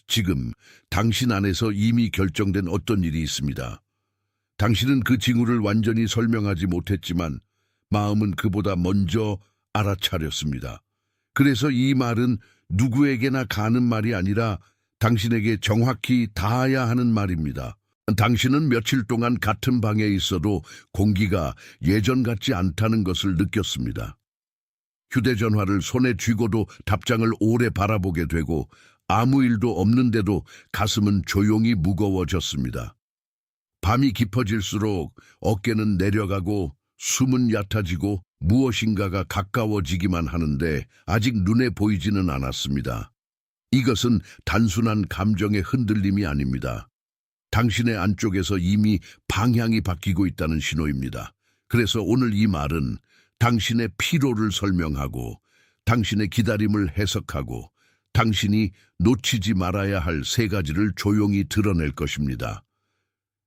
지금 당신 안에서 이미 결정된 어떤 일이 있습니다. 당신은 그 징후를 완전히 설명하지 못했지만 마음은 그보다 먼저 알아차렸습니다. 그래서 이 말은 누구에게나 가는 말이 아니라 당신에게 정확히 닿아야 하는 말입니다. 당신은 며칠 동안 같은 방에 있어도 공기가 예전 같지 않다는 것을 느꼈습니다. 휴대전화를 손에 쥐고도 답장을 오래 바라보게 되고 아무 일도 없는데도 가슴은 조용히 무거워졌습니다. 밤이 깊어질수록 어깨는 내려가고 숨은 얕아지고 무엇인가가 가까워지기만 하는데 아직 눈에 보이지는 않았습니다. 이것은 단순한 감정의 흔들림이 아닙니다. 당신의 안쪽에서 이미 방향이 바뀌고 있다는 신호입니다. 그래서 오늘 이 말은 당신의 피로를 설명하고 당신의 기다림을 해석하고 당신이 놓치지 말아야 할 세 가지를 조용히 드러낼 것입니다.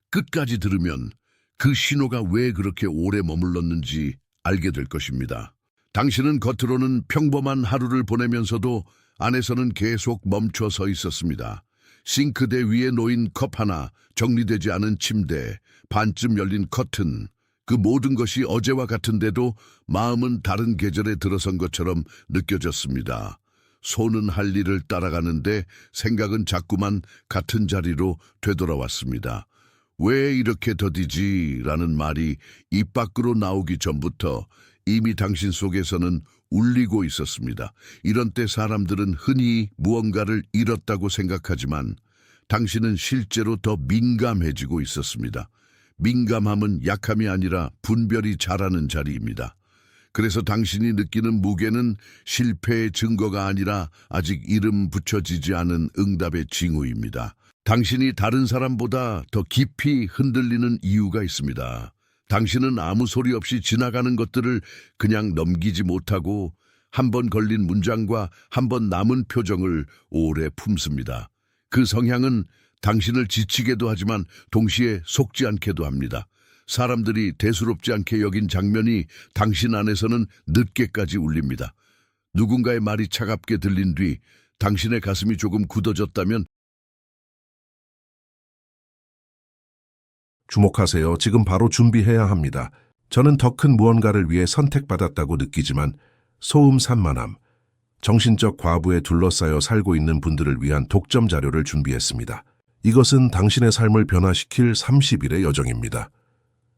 끝까지 들으면 그 신호가 왜 그렇게 오래 머물렀는지 알게 될 것입니다. 당신은 겉으로는 평범한 하루를 보내면서도 안에서는 계속 멈춰 서 있었습니다. 싱크대 위에 놓인 컵 하나, 정리되지 않은 침대, 반쯤 열린 커튼, 그 모든 것이 어제와 같은데도 마음은 다른 계절에 들어선 것처럼 느껴졌습니다. 손은 할 일을 따라가는데 생각은 자꾸만 같은 자리로 되돌아왔습니다. 왜 이렇게 더디지? 라는 말이 입 밖으로 나오기 전부터 이미 당신 속에서는 울리고 있었습니다. 이런 때 사람들은 흔히 무언가를 잃었다고 생각하지만 당신은 실제로 더 민감해지고 있었습니다. 민감함은 약함이 아니라 분별이 자라는 자리입니다. 그래서 당신이 느끼는 무게는 실패의 증거가 아니라 아직 이름 붙여지지 않은 응답의 징후입니다. 당신이 다른 사람보다 더 깊이 흔들리는 이유가 있습니다. 당신은 아무 소리 없이 지나가는 것들을 그냥 넘기지 못하고 한 번 걸린 문장과 한 번 남은 표정을 오래 품습니다. 그 성향은 당신을 지치게도 하지만 동시에 속지 않게도 합니다. 사람들이 대수롭지 않게 여긴 장면이 당신 안에서는 늦게까지 울립니다. 누군가의 말이 차갑게 들린 뒤 당신의 가슴이 조금 굳어졌다면 주목하세요. 지금 바로 준비해야 합니다. 저는 더 큰 무언가를 위해 선택받았다고 느끼지만 소음 산만함, 정신적 과부에 둘러싸여 살고 있는 분들을 위한 독점 자료를 준비했습니다. 이것은 당신의 삶을 변화시킬 30일의 여정입니다.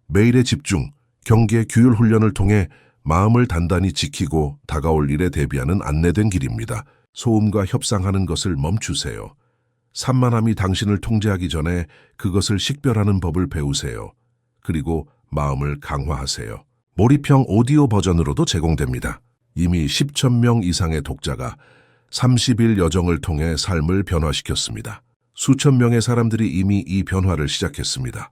매일의 집중, 경계, 규율 훈련을 통해 마음을 단단히 지키고 다가올 일에 대비하는 안내된 길입니다. 소음과 협상하는 것을 멈추세요. 산만함이 당신을 통제하기 전에 그것을 식별하는 법을 배우세요. 그리고 마음을 강화하세요. 몰입형 오디오 버전으로도 제공됩니다. 이미 10,000명 이상의 독자가 30일 여정을 통해 삶을 변화시켰습니다. 수천 명의 사람들이 이미 이 변화를 시작했습니다.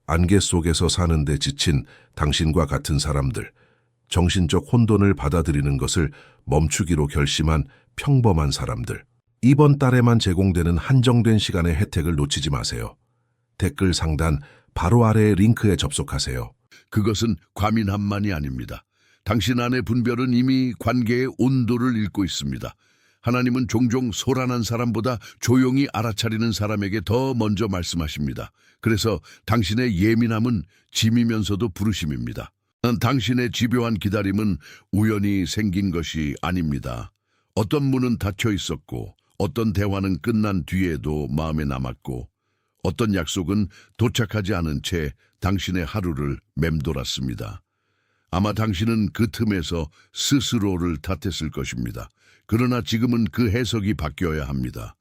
안개 속에서 사는데 지친 당신과 같은 사람들, 정신적 혼돈을 받아들이는 것을 멈추기로 결심한 평범한 사람들. 이번 달에만 제공되는 한정된 시간의 혜택을 놓치지 마세요. 댓글 상단 바로 아래의 링크에 접속하세요. 그것은 과민함만이 아닙니다. 당신 안의 분별은 이미 관계의 온도를 읽고 있습니다. 하나님은 종종 소란한 사람보다 조용히 알아차리는 사람에게 더 먼저 말씀하십니다. 그래서 당신의 예민함은 짐이면서도 부르심입니다. 당신의 집요한 기다림은 우연히 생긴 것이 아닙니다. 어떤 문은 닫혀 있었고 어떤 대화는 끝난 뒤에도 마음에 남았고 어떤 약속은 도착하지 않은 채 당신의 하루를 맴돌았습니다. 아마 당신은 그 틈에서 스스로를 탓했을 것입니다. 그러나 지금은 그 해석이 바뀌어야 합니다.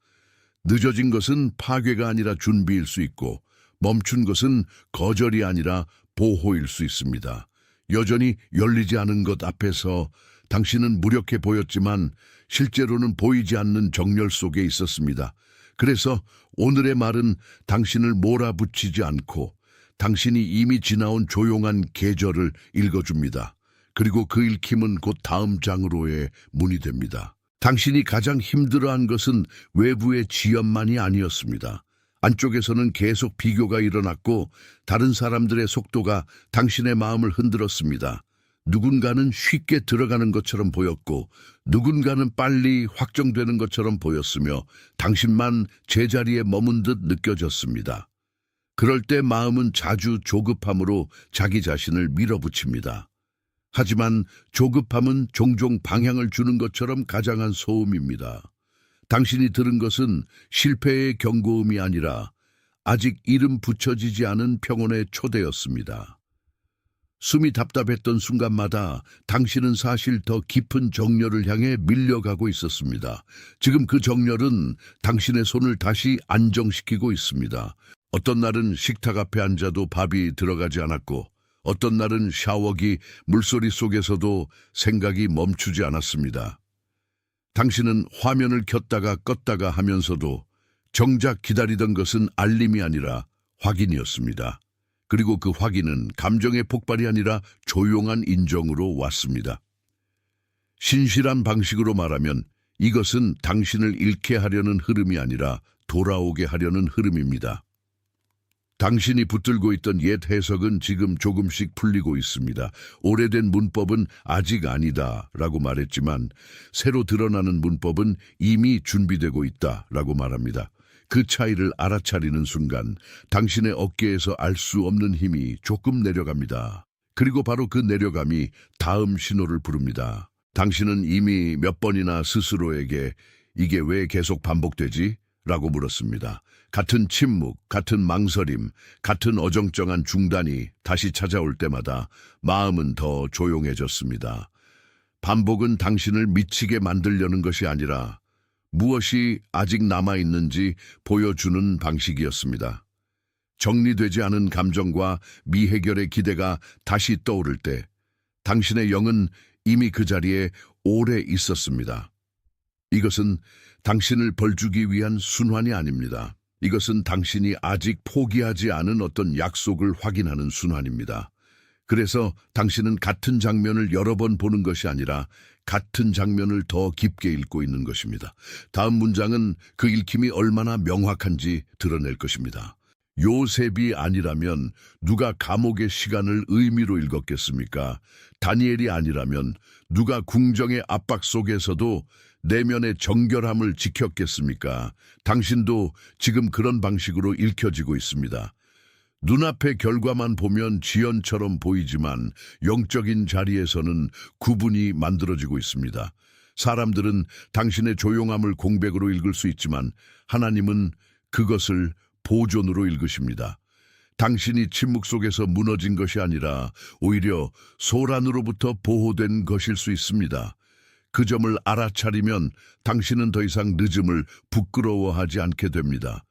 늦어진 것은 파괴가 아니라 준비일 수 있고 멈춘 것은 거절이 아니라 보호일 수 있습니다. 여전히 열리지 않은 것 앞에서 당신은 무력해 보였지만 실제로는 보이지 않는 정열 속에 있었습니다. 그래서 오늘의 말은 당신을 몰아붙이지 않고 당신이 이미 지나온 조용한 계절을 읽어줍니다. 그리고 그 읽힘은 곧 다음 장으로의 문이 됩니다. 당신이 가장 힘들어한 것은 외부의 지연만이 아니었습니다. 안쪽에서는 계속 비교가 일어났고 다른 사람들의 속도가 당신의 마음을 흔들었습니다. 누군가는 쉽게 들어가는 것처럼 보였고 누군가는 빨리 확정되는 것처럼 보였으며 당신만 제자리에 머문 듯 느껴졌습니다. 그럴 때 마음은 자주 조급함으로 자기 자신을 밀어붙입니다. 하지만 조급함은 종종 방향을 주는 것처럼 가장한 소음입니다. 당신이 들은 것은 실패의 경고음이 아니라 아직 이름 붙여지지 않은 평온의 초대였습니다. 숨이 답답했던 순간마다 당신은 사실 더 깊은 정열을 향해 밀려가고 있었습니다. 지금 그 정열은 당신의 손을 다시 안정시키고 있습니다. 어떤 날은 식탁 앞에 앉아도 밥이 들어가지 않았고 어떤 날은 샤워기 물소리 속에서도 생각이 멈추지 않았습니다. 당신은 화면을 켰다가 껐다가 하면서도 정작 기다리던 것은 알림이 아니라 확인이었습니다. 그리고 그 확인은 감정의 폭발이 아니라 조용한 인정으로 왔습니다. 신실한 방식으로 말하면 이것은 당신을 잃게 하려는 흐름이 아니라 돌아오게 하려는 흐름입니다. 당신이 붙들고 있던 옛 해석은 지금 조금씩 풀리고 있습니다. 오래된 문법은 아직 아니다 라고 말했지만 새로 드러나는 문법은 이미 준비되고 있다 라고 말합니다. 그 차이를 알아차리는 순간 당신의 어깨에서 알 수 없는 힘이 조금 내려갑니다. 그리고 바로 그 내려감이 다음 신호를 부릅니다. 당신은 이미 몇 번이나 스스로에게 이게 왜 계속 반복되지? 라고 물었습니다. 같은 침묵, 같은 망설임, 같은 어정쩡한 중단이 다시 찾아올 때마다 마음은 더 조용해졌습니다. 반복은 당신을 미치게 만들려는 것이 아니라 무엇이 아직 남아있는지 보여주는 방식이었습니다. 정리되지 않은 감정과 미해결의 기대가 다시 떠오를 때 당신의 영은 이미 그 자리에 오래 있었습니다. 이것은 당신을 벌주기 위한 순환이 아닙니다. 이것은 당신이 아직 포기하지 않은 어떤 약속을 확인하는 순환입니다. 그래서 당신은 같은 장면을 여러 번 보는 것이 아니라 같은 장면을 더 깊게 읽고 있는 것입니다. 다음 문장은 그 읽힘이 얼마나 명확한지 드러낼 것입니다. 요셉이 아니라면 누가 감옥의 시간을 의미로 읽었겠습니까? 다니엘이 아니라면 누가 궁정의 압박 속에서도 내면의 정결함을 지켰겠습니까? 당신도 지금 그런 방식으로 읽혀지고 있습니다. 눈앞의 결과만 보면 지연처럼 보이지만 영적인 자리에서는 구분이 만들어지고 있습니다. 사람들은 당신의 조용함을 공백으로 읽을 수 있지만 하나님은 그것을 보존으로 읽으십니다. 당신이 침묵 속에서 무너진 것이 아니라 오히려 소란으로부터 보호된 것일 수 있습니다. 그 점을 알아차리면 당신은 더 이상 늦음을 부끄러워하지 않게 됩니다.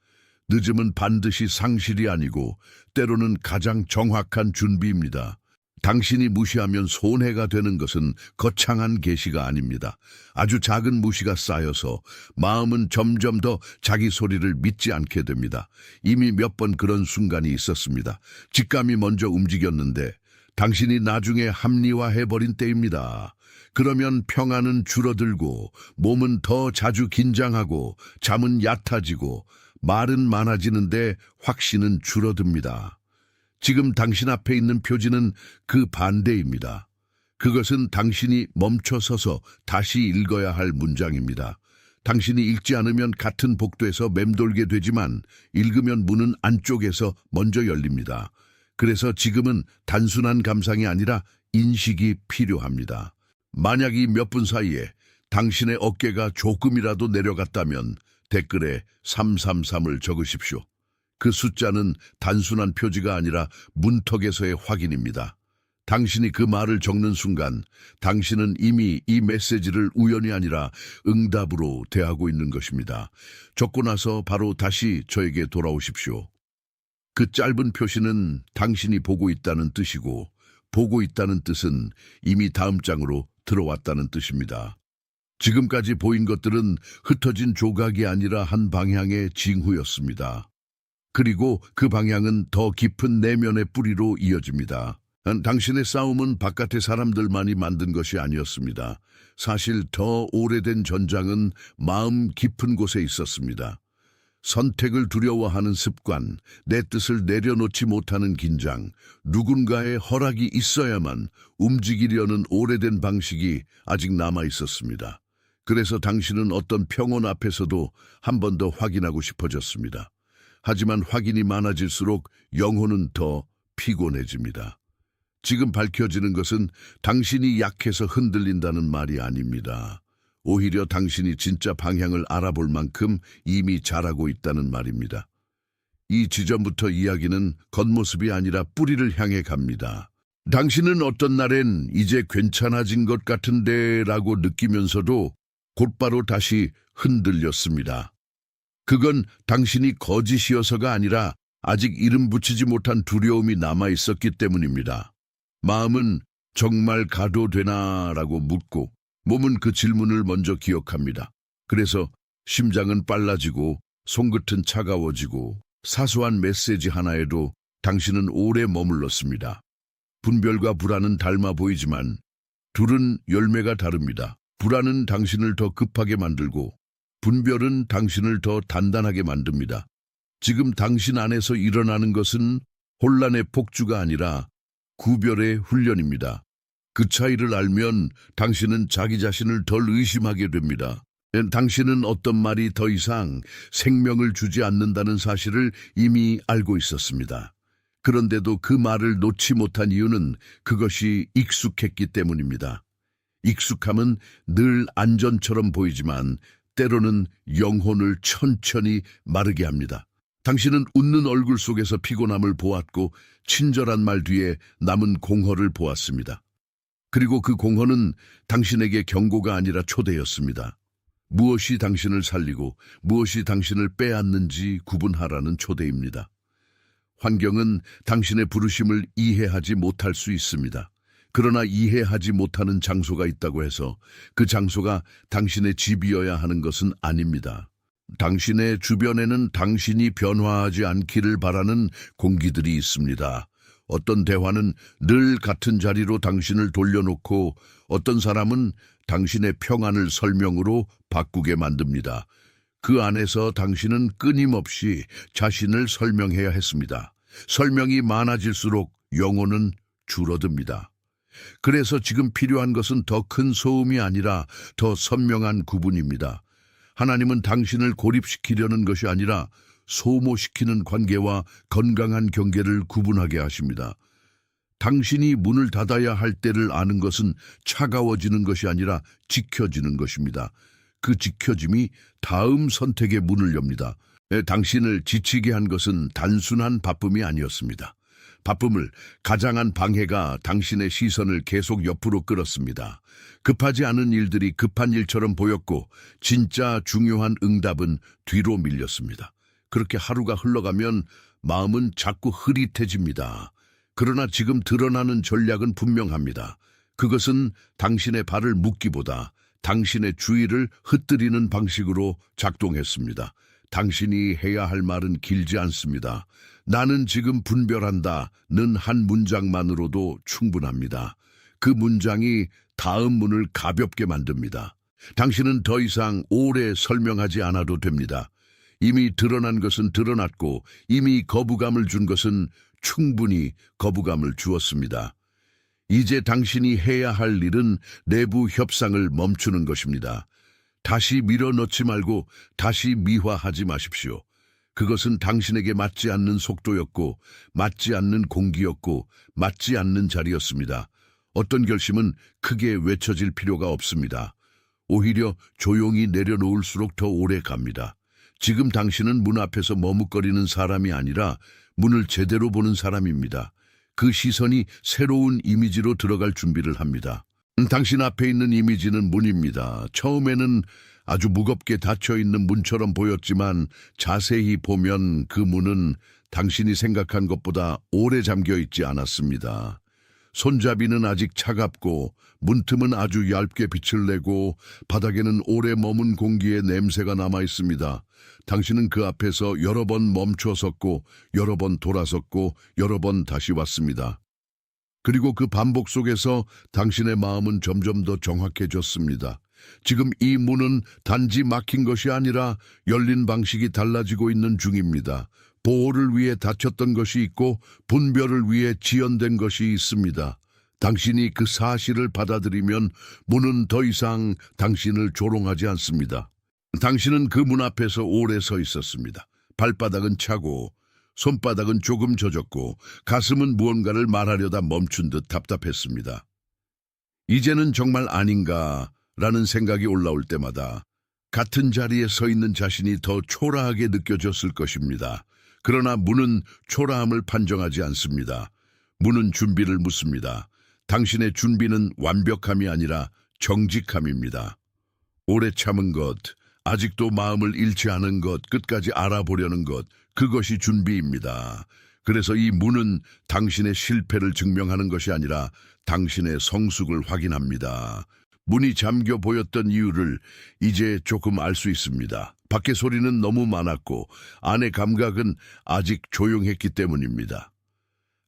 늦음은 반드시 상실이 아니고 때로는 가장 정확한 준비입니다. 당신이 무시하면 손해가 되는 것은 거창한 계시가 아닙니다. 아주 작은 무시가 쌓여서 마음은 점점 더 자기 소리를 믿지 않게 됩니다. 이미 몇 번 그런 순간이 있었습니다. 직감이 먼저 움직였는데 당신이 나중에 합리화해버린 때입니다. 그러면 평안은 줄어들고 몸은 더 자주 긴장하고 잠은 얕아지고 말은 많아지는데 확신은 줄어듭니다. 지금 당신 앞에 있는 표지는 그 반대입니다. 그것은 당신이 멈춰서서 다시 읽어야 할 문장입니다. 당신이 읽지 않으면 같은 복도에서 맴돌게 되지만 읽으면 문은 안쪽에서 먼저 열립니다. 그래서 지금은 단순한 감상이 아니라 인식이 필요합니다. 만약 이 몇 분 사이에 당신의 어깨가 조금이라도 내려갔다면 댓글에 333을 적으십시오. 그 숫자는 단순한 표지가 아니라 문턱에서의 확인입니다. 당신이 그 말을 적는 순간 당신은 이미 이 메시지를 우연이 아니라 응답으로 대하고 있는 것입니다. 적고 나서 바로 다시 저에게 돌아오십시오. 그 짧은 표시는 당신이 보고 있다는 뜻이고 보고 있다는 뜻은 이미 다음 장으로 들어왔다는 뜻입니다. 지금까지 보인 것들은 흩어진 조각이 아니라 한 방향의 징후였습니다. 그리고 그 방향은 더 깊은 내면의 뿌리로 이어집니다. 당신의 싸움은 바깥의 사람들만이 만든 것이 아니었습니다. 사실 더 오래된 전장은 마음 깊은 곳에 있었습니다. 선택을 두려워하는 습관, 내 뜻을 내려놓지 못하는 긴장, 누군가의 허락이 있어야만 움직이려는 오래된 방식이 아직 남아 있었습니다. 그래서 당신은 어떤 평온 앞에서도 한 번 더 확인하고 싶어졌습니다. 하지만 확인이 많아질수록 영혼은 더 피곤해집니다. 지금 밝혀지는 것은 당신이 약해서 흔들린다는 말이 아닙니다. 오히려 당신이 진짜 방향을 알아볼 만큼 이미 잘하고 있다는 말입니다. 이 지점부터 이야기는 겉모습이 아니라 뿌리를 향해 갑니다. 당신은 어떤 날엔 이제 괜찮아진 것 같은데 라고 느끼면서도 곧바로 다시 흔들렸습니다. 그건 당신이 거짓이어서가 아니라 아직 이름 붙이지 못한 두려움이 남아 있었기 때문입니다. 마음은 정말 가도 되나라고 묻고 몸은 그 질문을 먼저 기억합니다. 그래서 심장은 빨라지고 손끝은 차가워지고 사소한 메시지 하나에도 당신은 오래 머물렀습니다. 분별과 불안은 닮아 보이지만 둘은 열매가 다릅니다. 불안은 당신을 더 급하게 만들고 분별은 당신을 더 단단하게 만듭니다. 지금 당신 안에서 일어나는 것은 혼란의 폭주가 아니라 구별의 훈련입니다. 그 차이를 알면 당신은 자기 자신을 덜 의심하게 됩니다. 당신은 어떤 말이 더 이상 생명을 주지 않는다는 사실을 이미 알고 있었습니다. 그런데도 그 말을 놓지 못한 이유는 그것이 익숙했기 때문입니다. 익숙함은 늘 안전처럼 보이지만 때로는 영혼을 천천히 마르게 합니다. 당신은 웃는 얼굴 속에서 피곤함을 보았고 친절한 말 뒤에 남은 공허를 보았습니다. 그리고 그 공허는 당신에게 경고가 아니라 초대였습니다. 무엇이 당신을 살리고 무엇이 당신을 빼앗는지 구분하라는 초대입니다. 환경은 당신의 부르심을 이해하지 못할 수 있습니다. 그러나 이해하지 못하는 장소가 있다고 해서 그 장소가 당신의 집이어야 하는 것은 아닙니다. 당신의 주변에는 당신이 변화하지 않기를 바라는 공기들이 있습니다. 어떤 대화는 늘 같은 자리로 당신을 돌려놓고 어떤 사람은 당신의 평안을 설명으로 바꾸게 만듭니다. 그 안에서 당신은 끊임없이 자신을 설명해야 했습니다. 설명이 많아질수록 영혼은 줄어듭니다. 그래서 지금 필요한 것은 더 큰 소음이 아니라 더 선명한 구분입니다. 하나님은 당신을 고립시키려는 것이 아니라 소모시키는 관계와 건강한 경계를 구분하게 하십니다. 당신이 문을 닫아야 할 때를 아는 것은 차가워지는 것이 아니라 지켜지는 것입니다. 그 지켜짐이 다음 선택의 문을 엽니다. 당신을 지치게 한 것은 단순한 바쁨이 아니었습니다. 바쁨을 가장한 방해가 당신의 시선을 계속 옆으로 끌었습니다. 급하지 않은 일들이 급한 일처럼 보였고 진짜 중요한 응답은 뒤로 밀렸습니다. 그렇게 하루가 흘러가면 마음은 자꾸 흐릿해집니다. 그러나 지금 드러나는 전략은 분명합니다. 그것은 당신의 발을 묶기보다 당신의 주의를 흩뜨리는 방식으로 작동했습니다. 당신이 해야 할 말은 길지 않습니다. 나는 지금 분별한다는 한 문장만으로도 충분합니다. 그 문장이 다음 문을 가볍게 만듭니다. 당신은 더 이상 오래 설명하지 않아도 됩니다. 이미 드러난 것은 드러났고 이미 거부감을 준 것은 충분히 거부감을 주었습니다. 이제 당신이 해야 할 일은 내부 협상을 멈추는 것입니다. 다시 밀어넣지 말고 다시 미화하지 마십시오. 그것은 당신에게 맞지 않는 속도였고 맞지 않는 공기였고 맞지 않는 자리였습니다. 어떤 결심은 크게 외쳐질 필요가 없습니다. 오히려 조용히 내려놓을수록 더 오래 갑니다. 지금 당신은 문 앞에서 머뭇거리는 사람이 아니라 문을 제대로 보는 사람입니다. 그 시선이 새로운 이미지로 들어갈 준비를 합니다. 당신 앞에 있는 이미지는 문입니다. 처음에는 아주 무겁게 닫혀있는 문처럼 보였지만 자세히 보면 그 문은 당신이 생각한 것보다 오래 잠겨있지 않았습니다. 손잡이는 아직 차갑고 문틈은 아주 얇게 빛을 내고 바닥에는 오래 머문 공기의 냄새가 남아 있습니다. 당신은 그 앞에서 여러 번 멈춰 섰고 여러 번 돌아섰고 여러 번 다시 왔습니다. 그리고 그 반복 속에서 당신의 마음은 점점 더 정확해졌습니다. 지금 이 문은 단지 막힌 것이 아니라 열린 방식이 달라지고 있는 중입니다. 보호를 위해 닫혔던 것이 있고 분별을 위해 지연된 것이 있습니다. 당신이 그 사실을 받아들이면 문은 더 이상 당신을 조롱하지 않습니다. 당신은 그 문 앞에서 오래 서 있었습니다. 발바닥은 차고 손바닥은 조금 젖었고 가슴은 무언가를 말하려다 멈춘 듯 답답했습니다. 이제는 정말 아닌가라는 생각이 올라올 때마다 같은 자리에 서 있는 자신이 더 초라하게 느껴졌을 것입니다. 그러나 문은 초라함을 판정하지 않습니다. 문은 준비를 묻습니다. 당신의 준비는 완벽함이 아니라 정직함입니다. 오래 참은 것, 아직도 마음을 잃지 않은 것, 끝까지 알아보려는 것, 그것이 준비입니다. 그래서 이 문은 당신의 실패를 증명하는 것이 아니라 당신의 성숙을 확인합니다. 문이 잠겨 보였던 이유를 이제 조금 알 수 있습니다. 밖의 소리는 너무 많았고 안의 감각은 아직 조용했기 때문입니다.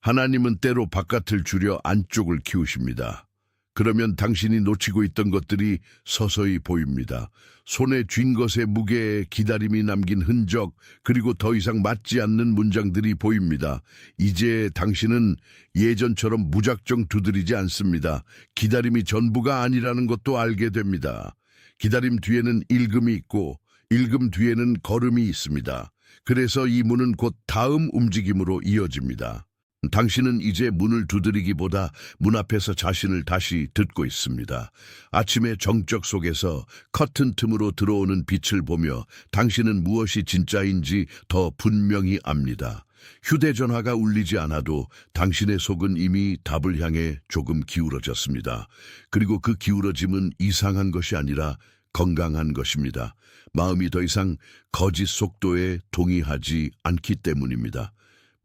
하나님은 때로 바깥을 줄여 안쪽을 키우십니다. 그러면 당신이 놓치고 있던 것들이 서서히 보입니다. 손에 쥔 것의 무게에 기다림이 남긴 흔적, 그리고 더 이상 맞지 않는 문장들이 보입니다. 이제 당신은 예전처럼 무작정 두드리지 않습니다. 기다림이 전부가 아니라는 것도 알게 됩니다. 기다림 뒤에는 읽음이 있고 읽음 뒤에는 걸음이 있습니다. 그래서 이 문은 곧 다음 움직임으로 이어집니다. 당신은 이제 문을 두드리기보다 문 앞에서 자신을 다시 듣고 있습니다. 아침의 정적 속에서 커튼 틈으로 들어오는 빛을 보며 당신은 무엇이 진짜인지 더 분명히 압니다. 휴대전화가 울리지 않아도 당신의 속은 이미 답을 향해 조금 기울어졌습니다. 그리고 그 기울어짐은 이상한 것이 아니라 건강한 것입니다. 마음이 더 이상 거짓 속도에 동의하지 않기 때문입니다.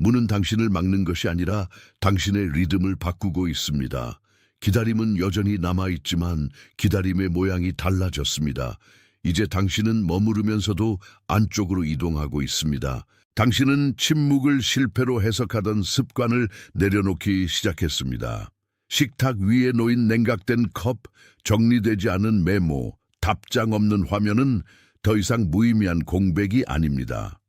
문은 당신을 막는 것이 아니라 당신의 리듬을 바꾸고 있습니다. 기다림은 여전히 남아있지만 기다림의 모양이 달라졌습니다. 이제 당신은 머무르면서도 안쪽으로 이동하고 있습니다. 당신은 침묵을 실패로 해석하던 습관을 내려놓기 시작했습니다. 식탁 위에 놓인 냉각된 컵, 정리되지 않은 메모, 답장 없는 화면은 더 이상 무의미한 공백이 아닙니다.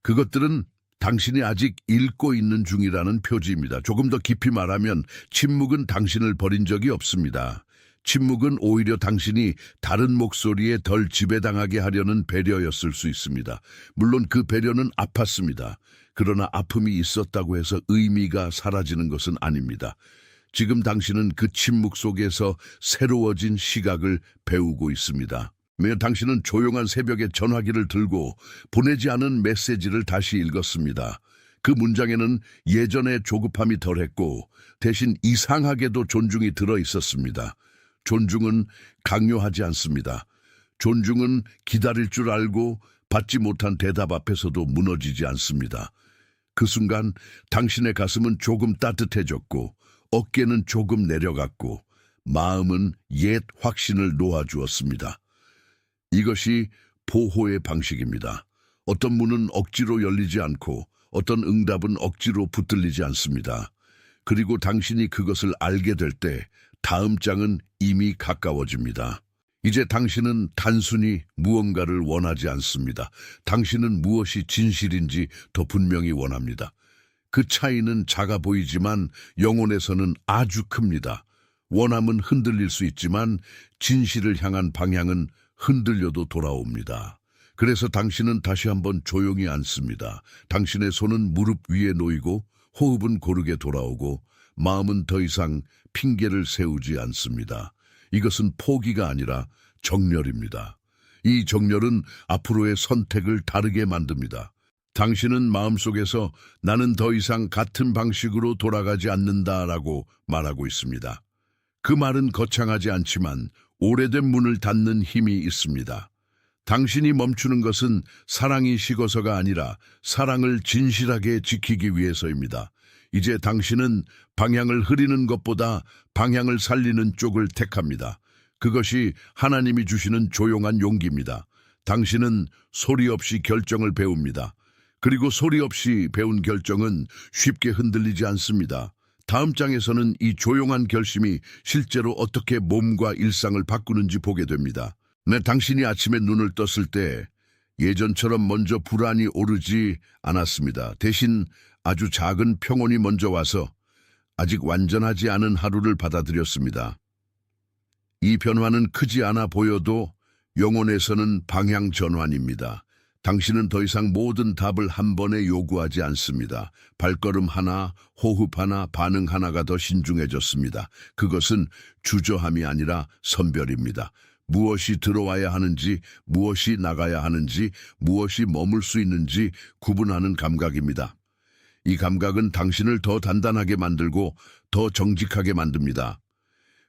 그것들은 당신이 아직 읽고 있는 중이라는 표지입니다. 조금 더 깊이 말하면 침묵은 당신을 버린 적이 없습니다. 침묵은 오히려 당신이 다른 목소리에 덜 지배당하게 하려는 배려였을 수 있습니다. 물론 그 배려는 아팠습니다. 그러나 아픔이 있었다고 해서 의미가 사라지는 것은 아닙니다. 지금 당신은 그 침묵 속에서 새로워진 시각을 배우고 있습니다. 매일 당신은 조용한 새벽에 전화기를 들고 보내지 않은 메시지를 다시 읽었습니다. 그 문장에는 예전의 조급함이 덜했고 대신 이상하게도 존중이 들어 있었습니다. 존중은 강요하지 않습니다. 존중은 기다릴 줄 알고 받지 못한 대답 앞에서도 무너지지 않습니다. 그 순간 당신의 가슴은 조금 따뜻해졌고 어깨는 조금 내려갔고 마음은 옛 확신을 놓아주었습니다. 이것이 보호의 방식입니다. 어떤 문은 억지로 열리지 않고 어떤 응답은 억지로 붙들리지 않습니다. 그리고 당신이 그것을 알게 될 때 다음 장은 이미 가까워집니다. 이제 당신은 단순히 무언가를 원하지 않습니다. 당신은 무엇이 진실인지 더 분명히 원합니다. 그 차이는 작아 보이지만 영혼에서는 아주 큽니다. 원함은 흔들릴 수 있지만 진실을 향한 방향은 흔들려도 돌아옵니다. 그래서 당신은 다시 한번 조용히 앉습니다. 당신의 손은 무릎 위에 놓이고 호흡은 고르게 돌아오고 마음은 더 이상 핑계를 세우지 않습니다. 이것은 포기가 아니라 정렬입니다. 이 정렬은 앞으로의 선택을 다르게 만듭니다. 당신은 마음속에서 나는 더 이상 같은 방식으로 돌아가지 않는다라고 말하고 있습니다. 그 말은 거창하지 않지만 오래된 문을 닫는 힘이 있습니다. 당신이 멈추는 것은 사랑이 식어서가 아니라 사랑을 진실하게 지키기 위해서입니다. 이제 당신은 방향을 흐리는 것보다 방향을 살리는 쪽을 택합니다. 그것이 하나님이 주시는 조용한 용기입니다. 당신은 소리 없이 결정을 배웁니다. 그리고 소리 없이 배운 결정은 쉽게 흔들리지 않습니다. 다음 장에서는 이 조용한 결심이 실제로 어떻게 몸과 일상을 바꾸는지 보게 됩니다. 당신이 아침에 눈을 떴을 때 예전처럼 먼저 불안이 오르지 않았습니다. 대신 아주 작은 평온이 먼저 와서 아직 완전하지 않은 하루를 받아들였습니다. 이 변화는 크지 않아 보여도 영혼에서는 방향 전환입니다. 당신은 더 이상 모든 답을 한 번에 요구하지 않습니다. 발걸음 하나, 호흡 하나, 반응 하나가 더 신중해졌습니다. 그것은 주저함이 아니라 선별입니다. 무엇이 들어와야 하는지, 무엇이 나가야 하는지, 무엇이 머물 수 있는지 구분하는 감각입니다. 이 감각은 당신을 더 단단하게 만들고 더 정직하게 만듭니다.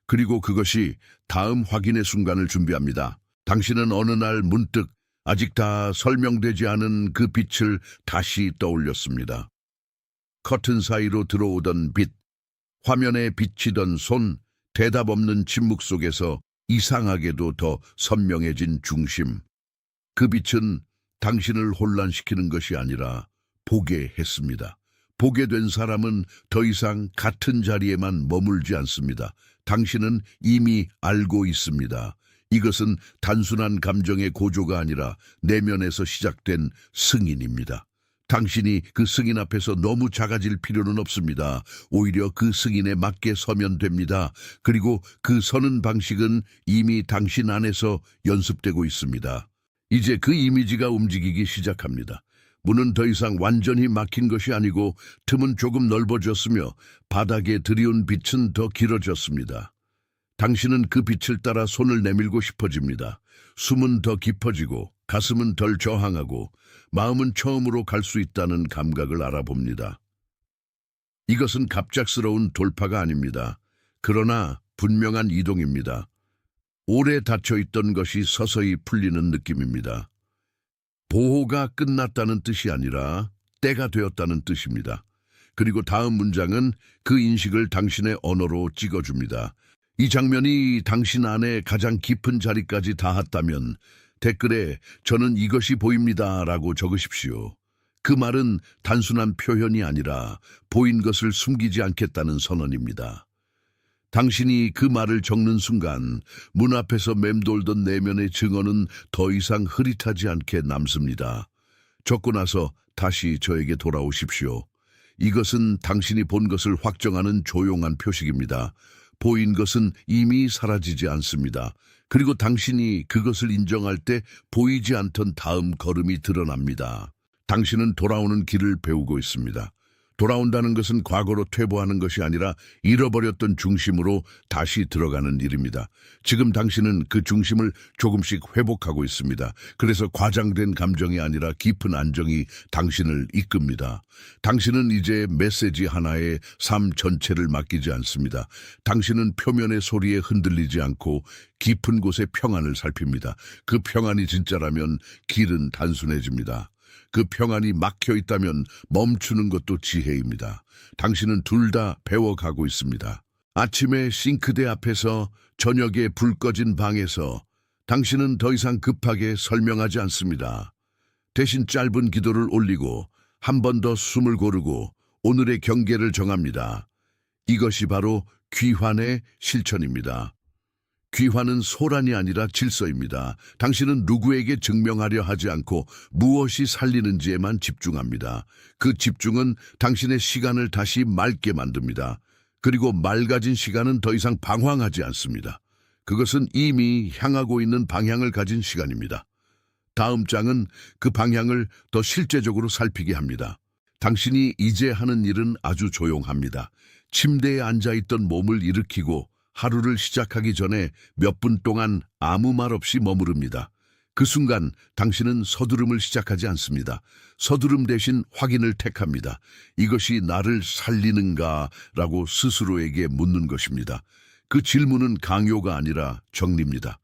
그리고 그것이 다음 확인의 순간을 준비합니다. 당신은 어느 날 문득 아직 다 설명되지 않은 그 빛을 다시 떠올렸습니다. 커튼 사이로 들어오던 빛, 화면에 비치던 손, 대답 없는 침묵 속에서 이상하게도 더 선명해진 중심. 그 빛은 당신을 혼란시키는 것이 아니라 보게 했습니다. 보게 된 사람은 더 이상 같은 자리에만 머물지 않습니다. 당신은 이미 알고 있습니다. 이것은 단순한 감정의 고조가 아니라 내면에서 시작된 승인입니다. 당신이 그 승인 앞에서 너무 작아질 필요는 없습니다. 오히려 그 승인에 맞게 서면 됩니다. 그리고 그 서는 방식은 이미 당신 안에서 연습되고 있습니다. 이제 그 이미지가 움직이기 시작합니다. 문은 더 이상 완전히 막힌 것이 아니고 틈은 조금 넓어졌으며 바닥에 들이운 빛은 더 길어졌습니다. 당신은 그 빛을 따라 손을 내밀고 싶어집니다. 숨은 더 깊어지고 가슴은 덜 저항하고 마음은 처음으로 갈 수 있다는 감각을 알아봅니다. 이것은 갑작스러운 돌파가 아닙니다. 그러나 분명한 이동입니다. 오래 닫혀있던 것이 서서히 풀리는 느낌입니다. 보호가 끝났다는 뜻이 아니라 때가 되었다는 뜻입니다. 그리고 다음 문장은 그 인식을 당신의 언어로 찍어줍니다. 이 장면이 당신 안에 가장 깊은 자리까지 닿았다면 댓글에 저는 이것이 보입니다 라고 적으십시오. 그 말은 단순한 표현이 아니라 보인 것을 숨기지 않겠다는 선언입니다. 당신이 그 말을 적는 순간 문 앞에서 맴돌던 내면의 증언은 더 이상 흐릿하지 않게 남습니다. 적고 나서 다시 저에게 돌아오십시오. 이것은 당신이 본 것을 확정하는 조용한 표식입니다. 보인 것은 이미 사라지지 않습니다. 그리고 당신이 그것을 인정할 때 보이지 않던 다음 걸음이 드러납니다. 당신은 돌아오는 길을 배우고 있습니다. 돌아온다는 것은 과거로 퇴보하는 것이 아니라 잃어버렸던 중심으로 다시 들어가는 일입니다. 지금 당신은 그 중심을 조금씩 회복하고 있습니다. 그래서 과장된 감정이 아니라 깊은 안정이 당신을 이끕니다. 당신은 이제 메시지 하나에 삶 전체를 맡기지 않습니다. 당신은 표면의 소리에 흔들리지 않고 깊은 곳의 평안을 살핍니다. 그 평안이 진짜라면 길은 단순해집니다. 그 평안이 막혀 있다면 멈추는 것도 지혜입니다. 당신은 둘 다 배워가고 있습니다. 아침에 싱크대 앞에서 저녁에 불 꺼진 방에서 당신은 더 이상 급하게 설명하지 않습니다. 대신 짧은 기도를 올리고 한 번 더 숨을 고르고 오늘의 경계를 정합니다. 이것이 바로 귀환의 실천입니다. 귀환은 소란이 아니라 질서입니다. 당신은 누구에게 증명하려 하지 않고 무엇이 살리는지에만 집중합니다. 그 집중은 당신의 시간을 다시 맑게 만듭니다. 그리고 맑아진 시간은 더 이상 방황하지 않습니다. 그것은 이미 향하고 있는 방향을 가진 시간입니다. 다음 장은 그 방향을 더 실제적으로 살피게 합니다. 당신이 이제 하는 일은 아주 조용합니다. 침대에 앉아있던 몸을 일으키고 하루를 시작하기 전에 몇 분 동안 아무 말 없이 머무릅니다. 그 순간 당신은 서두름을 시작하지 않습니다. 서두름 대신 확인을 택합니다. 이것이 나를 살리는가라고 스스로에게 묻는 것입니다. 그 질문은 강요가 아니라 정리입니다.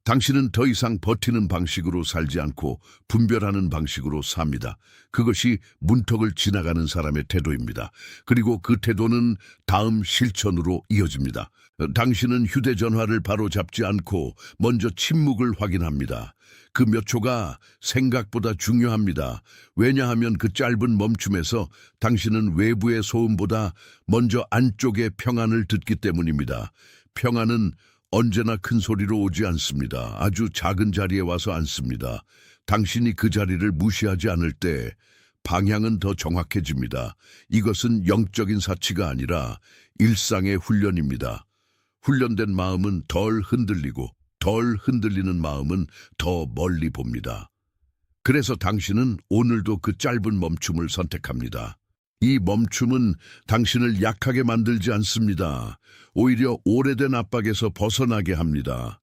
당신은 더 이상 버티는 방식으로 살지 않고 분별하는 방식으로 삽니다. 그것이 문턱을 지나가는 사람의 태도입니다. 그리고 그 태도는 다음 실천으로 이어집니다. 당신은 휴대전화를 바로 잡지 않고 먼저 침묵을 확인합니다. 그 몇 초가 생각보다 중요합니다. 왜냐하면 그 짧은 멈춤에서 당신은 외부의 소음보다 먼저 안쪽의 평안을 듣기 때문입니다. 평안은 언제나 큰 소리로 오지 않습니다. 아주 작은 자리에 와서 앉습니다. 당신이 그 자리를 무시하지 않을 때 방향은 더 정확해집니다. 이것은 영적인 사치가 아니라 일상의 훈련입니다. 훈련된 마음은 덜 흔들리고 덜 흔들리는 마음은 더 멀리 봅니다. 그래서 당신은 오늘도 그 짧은 멈춤을 선택합니다. 이 멈춤은 당신을 약하게 만들지 않습니다. 오히려 오래된 압박에서 벗어나게 합니다.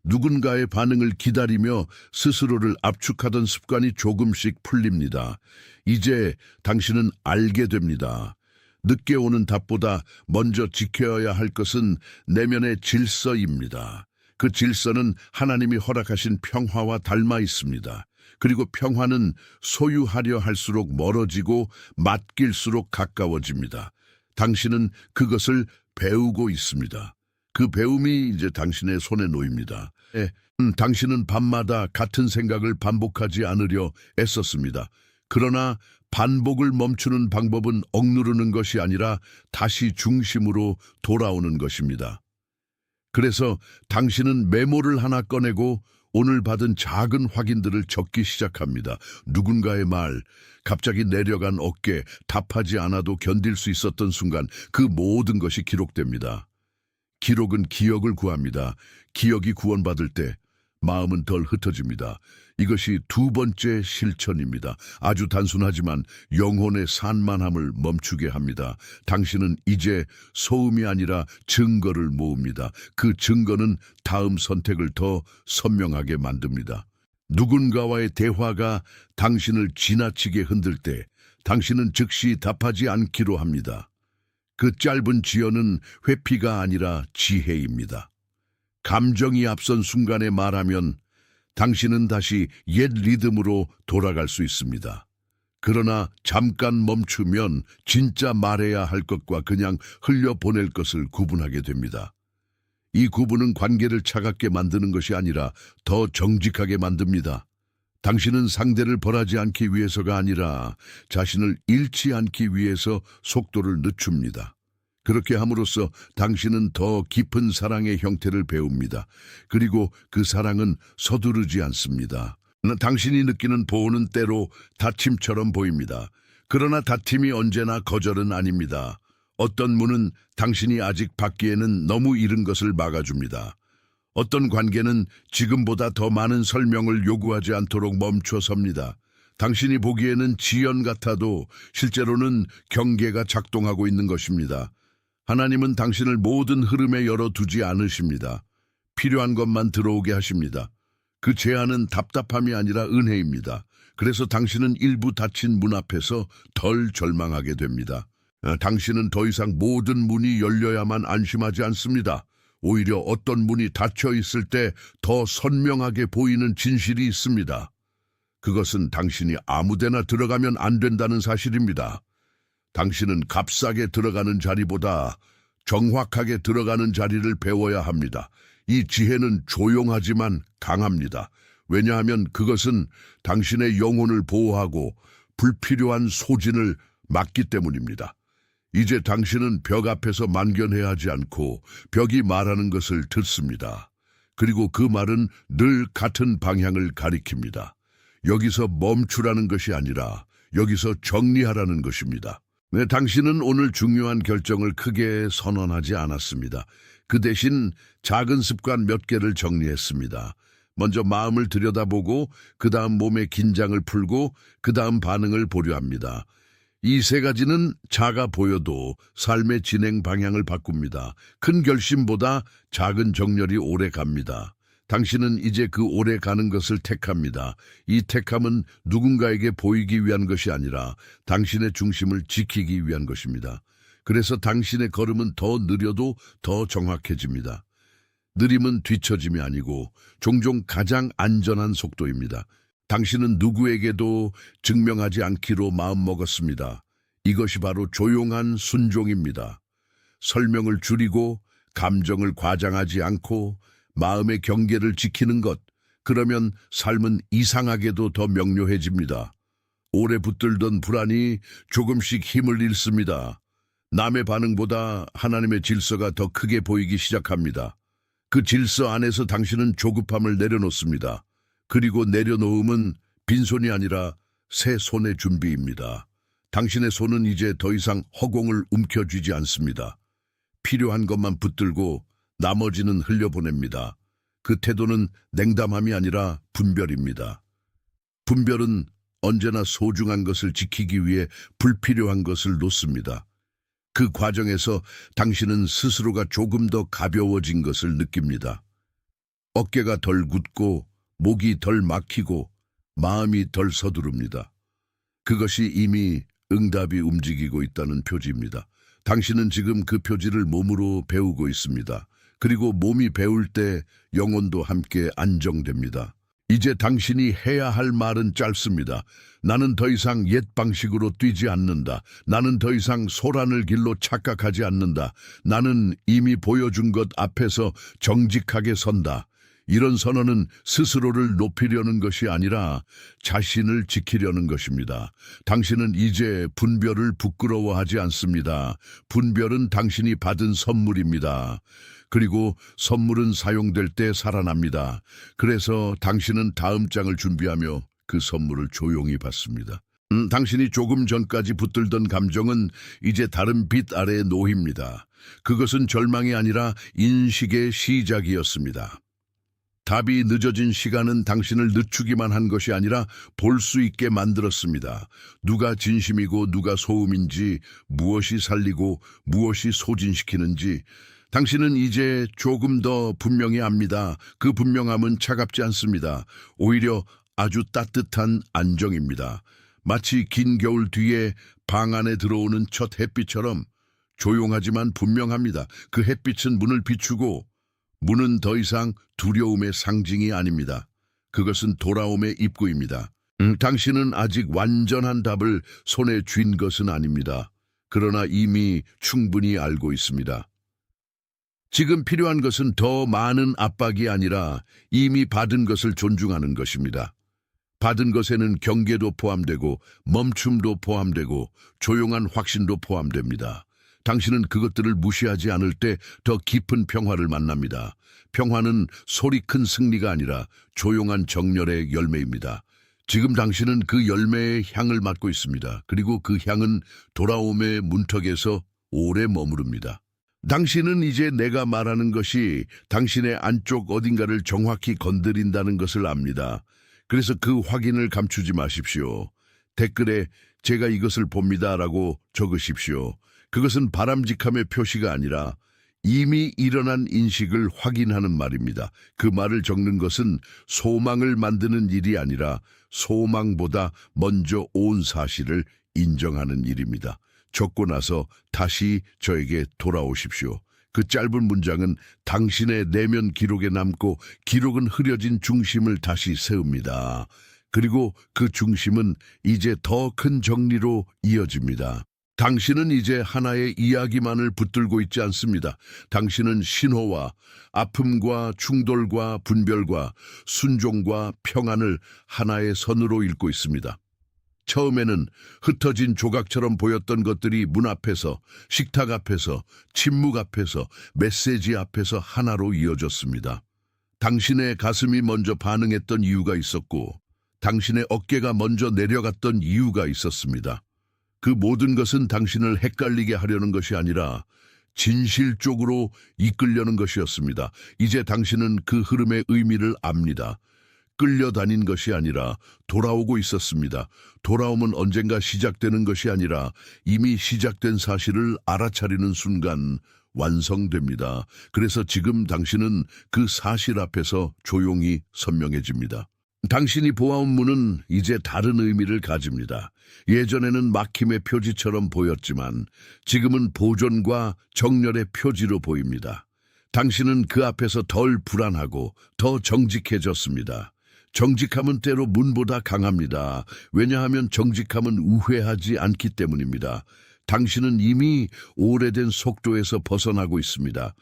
누군가의 반응을 기다리며 스스로를 압축하던 습관이 조금씩 풀립니다. 이제 당신은 알게 됩니다. 늦게 오는 답보다 먼저 지켜야 할 것은 내면의 질서입니다. 그 질서는 하나님이 허락하신 평화와 닮아 있습니다. 그리고 평화는 소유하려 할수록 멀어지고 맡길수록 가까워집니다. 당신은 그것을 배우고 있습니다. 그 배움이 이제 당신의 손에 놓입니다. 당신은 밤마다 같은 생각을 반복하지 않으려 애썼습니다. 그러나 반복을 멈추는 방법은 억누르는 것이 아니라 다시 중심으로 돌아오는 것입니다. 그래서 당신은 메모를 하나 꺼내고 오늘 받은 작은 확인들을 적기 시작합니다. 누군가의 말, 갑자기 내려간 어깨, 답하지 않아도 견딜 수 있었던 순간, 그 모든 것이 기록됩니다. 기록은 기억을 구합니다. 기억이 구원받을 때 마음은 덜 흩어집니다. 이것이 두 번째 실천입니다. 아주 단순하지만 영혼의 산만함을 멈추게 합니다. 당신은 이제 소음이 아니라 증거를 모읍니다. 그 증거는 다음 선택을 더 선명하게 만듭니다. 누군가와의 대화가 당신을 지나치게 흔들 때 당신은 즉시 답하지 않기로 합니다. 그 짧은 지연은 회피가 아니라 지혜입니다. 감정이 앞선 순간에 말하면 당신은 다시 옛 리듬으로 돌아갈 수 있습니다. 그러나 잠깐 멈추면 진짜 말해야 할 것과 그냥 흘려보낼 것을 구분하게 됩니다. 이 구분은 관계를 차갑게 만드는 것이 아니라 더 정직하게 만듭니다. 당신은 상대를 벌하지 않기 위해서가 아니라 자신을 잃지 않기 위해서 속도를 늦춥니다. 그렇게 함으로써 당신은 더 깊은 사랑의 형태를 배웁니다. 그리고 그 사랑은 서두르지 않습니다. 당신이 느끼는 보호는 때로 다침처럼 보입니다. 그러나 다툼이 언제나 거절은 아닙니다. 어떤 문은 당신이 아직 받기에는 너무 이른 것을 막아줍니다. 어떤 관계는 지금보다 더 많은 설명을 요구하지 않도록 멈춰 섭니다. 당신이 보기에는 지연 같아도 실제로는 경계가 작동하고 있는 것입니다. 하나님은 당신을 모든 흐름에 열어두지 않으십니다. 필요한 것만 들어오게 하십니다. 그 제한은 답답함이 아니라 은혜입니다. 그래서 당신은 일부 닫힌 문 앞에서 덜 절망하게 됩니다. 당신은 더 이상 모든 문이 열려야만 안심하지 않습니다. 오히려 어떤 문이 닫혀 있을 때 더 선명하게 보이는 진실이 있습니다. 그것은 당신이 아무데나 들어가면 안 된다는 사실입니다. 당신은 값싸게 들어가는 자리보다 정확하게 들어가는 자리를 배워야 합니다. 이 지혜는 조용하지만 강합니다. 왜냐하면 그것은 당신의 영혼을 보호하고 불필요한 소진을 막기 때문입니다. 이제 당신은 벽 앞에서 만견해야 하지 않고 벽이 말하는 것을 듣습니다. 그리고 그 말은 늘 같은 방향을 가리킵니다. 여기서 멈추라는 것이 아니라 여기서 정리하라는 것입니다. 네, 당신은 오늘 중요한 결정을 크게 선언하지 않았습니다. 그 대신 작은 습관 몇 개를 정리했습니다. 먼저 마음을 들여다보고 그 다음 몸의 긴장을 풀고 그 다음 반응을 보류합니다. 이 세 가지는 작아 보여도 삶의 진행 방향을 바꿉니다. 큰 결심보다 작은 정렬이 오래 갑니다. 당신은 이제 그 오래 가는 것을 택합니다. 이 택함은 누군가에게 보이기 위한 것이 아니라 당신의 중심을 지키기 위한 것입니다. 그래서 당신의 걸음은 더 느려도 더 정확해집니다. 느림은 뒤처짐이 아니고 종종 가장 안전한 속도입니다. 당신은 누구에게도 증명하지 않기로 마음먹었습니다. 이것이 바로 조용한 순종입니다. 설명을 줄이고 감정을 과장하지 않고 마음의 경계를 지키는 것, 그러면 삶은 이상하게도 더 명료해집니다. 오래 붙들던 불안이 조금씩 힘을 잃습니다. 남의 반응보다 하나님의 질서가 더 크게 보이기 시작합니다. 그 질서 안에서 당신은 조급함을 내려놓습니다. 그리고 내려놓음은 빈손이 아니라 새 손의 준비입니다. 당신의 손은 이제 더 이상 허공을 움켜쥐지 않습니다. 필요한 것만 붙들고 나머지는 흘려보냅니다. 그 태도는 냉담함이 아니라 분별입니다. 분별은 언제나 소중한 것을 지키기 위해 불필요한 것을 놓습니다. 그 과정에서 당신은 스스로가 조금 더 가벼워진 것을 느낍니다. 어깨가 덜 굳고 목이 덜 막히고 마음이 덜 서두릅니다. 그것이 이미 응답이 움직이고 있다는 표지입니다. 당신은 지금 그 표지를 몸으로 배우고 있습니다. 그리고 몸이 배울 때 영혼도 함께 안정됩니다. 이제 당신이 해야 할 말은 짧습니다. 나는 더 이상 옛 방식으로 뛰지 않는다. 나는 더 이상 소란을 길로 착각하지 않는다. 나는 이미 보여준 것 앞에서 정직하게 선다. 이런 선언은 스스로를 높이려는 것이 아니라 자신을 지키려는 것입니다. 당신은 이제 분별을 부끄러워하지 않습니다. 분별은 당신이 받은 선물입니다. 그리고 선물은 사용될 때 살아납니다. 그래서 당신은 다음 장을 준비하며 그 선물을 조용히 받습니다. 당신이 조금 전까지 붙들던 감정은 이제 다른 빛 아래에 놓입니다. 그것은 절망이 아니라 인식의 시작이었습니다. 답이 늦어진 시간은 당신을 늦추기만 한 것이 아니라 볼 수 있게 만들었습니다. 누가 진심이고 누가 소음인지, 무엇이 살리고 무엇이 소진시키는지, 당신은 이제 조금 더 분명히 압니다. 그 분명함은 차갑지 않습니다. 오히려 아주 따뜻한 안정입니다. 마치 긴 겨울 뒤에 방 안에 들어오는 첫 햇빛처럼 조용하지만 분명합니다. 그 햇빛은 문을 비추고 문은 더 이상 두려움의 상징이 아닙니다. 그것은 돌아옴의 입구입니다. 당신은 아직 완전한 답을 손에 쥔 것은 아닙니다. 그러나 이미 충분히 알고 있습니다. 지금 필요한 것은 더 많은 압박이 아니라 이미 받은 것을 존중하는 것입니다. 받은 것에는 경계도 포함되고 멈춤도 포함되고 조용한 확신도 포함됩니다. 당신은 그것들을 무시하지 않을 때 더 깊은 평화를 만납니다. 평화는 소리 큰 승리가 아니라 조용한 정열의 열매입니다. 지금 당신은 그 열매의 향을 맡고 있습니다. 그리고 그 향은 돌아옴의 문턱에서 오래 머무릅니다. 당신은 이제 내가 말하는 것이 당신의 안쪽 어딘가를 정확히 건드린다는 것을 압니다. 그래서 그 확인을 감추지 마십시오. 댓글에 제가 이것을 봅니다라고 적으십시오. 그것은 바람직함의 표시가 아니라 이미 일어난 인식을 확인하는 말입니다. 그 말을 적는 것은 소망을 만드는 일이 아니라 소망보다 먼저 온 사실을 인정하는 일입니다. 적고 나서 다시 저에게 돌아오십시오. 그 짧은 문장은 당신의 내면 기록에 남고 기록은 흐려진 중심을 다시 세웁니다. 그리고 그 중심은 이제 더 큰 정리로 이어집니다. 당신은 이제 하나의 이야기만을 붙들고 있지 않습니다. 당신은 신호와 아픔과 충돌과 분별과 순종과 평안을 하나의 선으로 읽고 있습니다. 처음에는 흩어진 조각처럼 보였던 것들이 문 앞에서, 식탁 앞에서, 침묵 앞에서, 메시지 앞에서 하나로 이어졌습니다. 당신의 가슴이 먼저 반응했던 이유가 있었고, 당신의 어깨가 먼저 내려갔던 이유가 있었습니다. 그 모든 것은 당신을 헷갈리게 하려는 것이 아니라 진실 쪽으로 이끌려는 것이었습니다. 이제 당신은 그 흐름의 의미를 압니다. 끌려다닌 것이 아니라 돌아오고 있었습니다. 돌아옴은 언젠가 시작되는 것이 아니라 이미 시작된 사실을 알아차리는 순간 완성됩니다. 그래서 지금 당신은 그 사실 앞에서 조용히 선명해집니다. 당신이 보아온 문은 이제 다른 의미를 가집니다. 예전에는 막힘의 표지처럼 보였지만 지금은 보존과 정렬의 표지로 보입니다. 당신은 그 앞에서 덜 불안하고 더 정직해졌습니다. 정직함은 때로 문보다 강합니다. 왜냐하면 정직함은 우회하지 않기 때문입니다. 당신은 이미 오래된 속도에서 벗어나고 있습니다.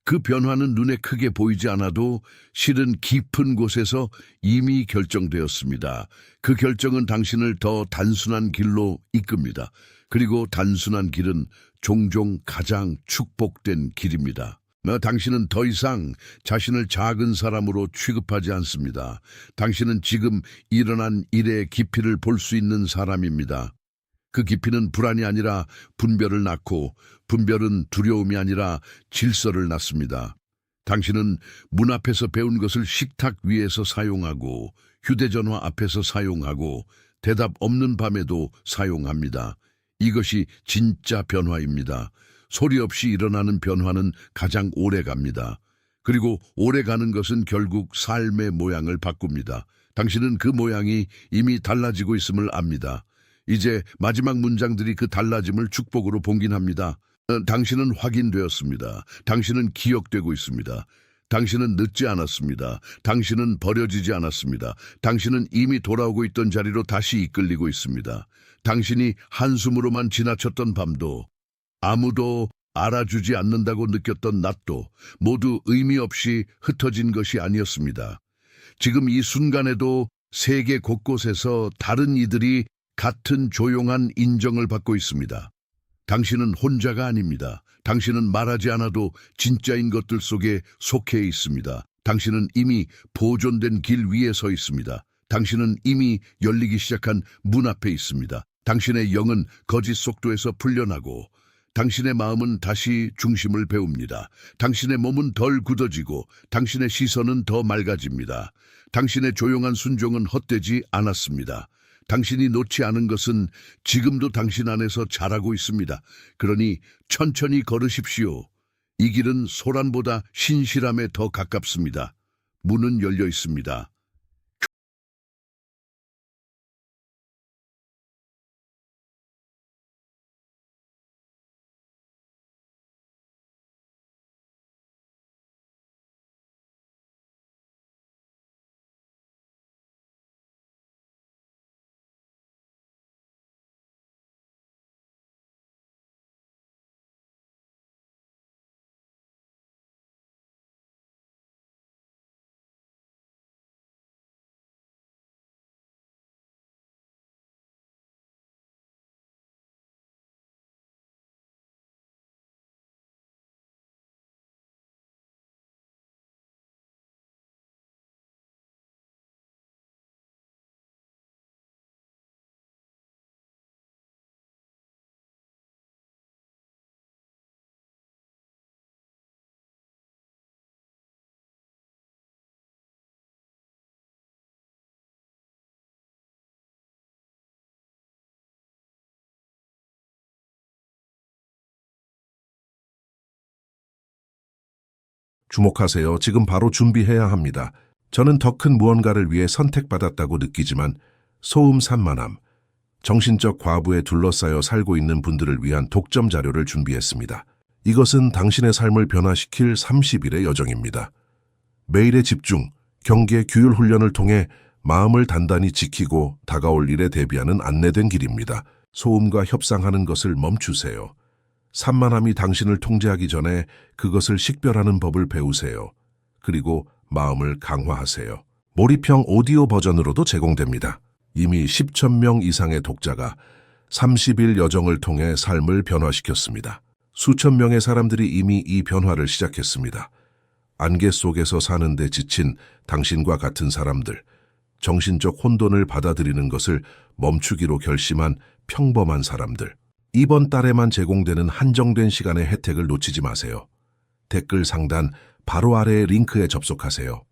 그 변화는 눈에 크게 보이지 않아도 실은 깊은 곳에서 이미 결정되었습니다. 그 결정은 당신을 더 단순한 길로 이끕니다. 그리고 단순한 길은 종종 가장 축복된 길입니다. 당신은 더 이상 자신을 작은 사람으로 취급하지 않습니다. 당신은 지금 일어난 일의 깊이를 볼 수 있는 사람입니다. 그 깊이는 불안이 아니라 분별을 낳고 분별은 두려움이 아니라 질서를 낳습니다. 당신은 문 앞에서 배운 것을 식탁 위에서 사용하고 휴대전화 앞에서 사용하고 대답 없는 밤에도 사용합니다. 이것이 진짜 변화입니다. 소리 없이 일어나는 변화는 가장 오래 갑니다. 그리고 오래 가는 것은 결국 삶의 모양을 바꿉니다. 당신은 그 모양이 이미 달라지고 있음을 압니다. 이제 마지막 문장들이 그 달라짐을 축복으로 봉긴합니다. 당신은 확인되었습니다. 당신은 기억되고 있습니다. 당신은 늦지 않았습니다. 당신은 버려지지 않았습니다. 당신은 이미 돌아오고 있던 자리로 다시 이끌리고 있습니다. 당신이 한숨으로만 지나쳤던 밤도 아무도 알아주지 않는다고 느꼈던 낮도 모두 의미 없이 흩어진 것이 아니었습니다. 지금 이 순간에도 세계 곳곳에서 다른 이들이 같은 조용한 인정을 받고 있습니다. 당신은 혼자가 아닙니다. 당신은 말하지 않아도 진짜인 것들 속에 속해 있습니다. 당신은 이미 보존된 길 위에 서 있습니다. 당신은 이미 열리기 시작한 문 앞에 있습니다. 당신의 영은 거짓 속도에서 풀려나고 당신의 마음은 다시 중심을 배웁니다. 당신의 몸은 덜 굳어지고 당신의 시선은 더 맑아집니다. 당신의 조용한 순종은 헛되지 않았습니다. 당신이 놓지 않은 것은 지금도 당신 안에서 자라고 있습니다. 그러니 천천히 걸으십시오. 이 길은 소란보다 신실함에 더 가깝습니다. 문은 열려 있습니다. 주목하세요. 지금 바로 준비해야 합니다. 저는 더 큰 무언가를 위해 선택받았다고 느끼지만 소음 산만함, 정신적 과부에 둘러싸여 살고 있는 분들을 위한 독점 자료를 준비했습니다. 이것은 당신의 삶을 변화시킬 30일의 여정입니다. 매일의 집중, 경계, 규율 훈련을 통해 마음을 단단히 지키고 다가올 일에 대비하는 안내된 길입니다. 소음과 협상하는 것을 멈추세요. 산만함이 당신을 통제하기 전에 그것을 식별하는 법을 배우세요. 그리고 마음을 강화하세요. 몰입형 오디오 버전으로도 제공됩니다. 이미 10,000명 이상의 독자가 30일 여정을 통해 삶을 변화시켰습니다. 수천 명의 사람들이 이미 이 변화를 시작했습니다. 안개 속에서 사는데 지친 당신과 같은 사람들, 정신적 혼돈을 받아들이는 것을 멈추기로 결심한 평범한 사람들. 이번 달에만 제공되는 한정된 시간의 혜택을 놓치지 마세요. 댓글 상단 바로 아래의 링크에 접속하세요.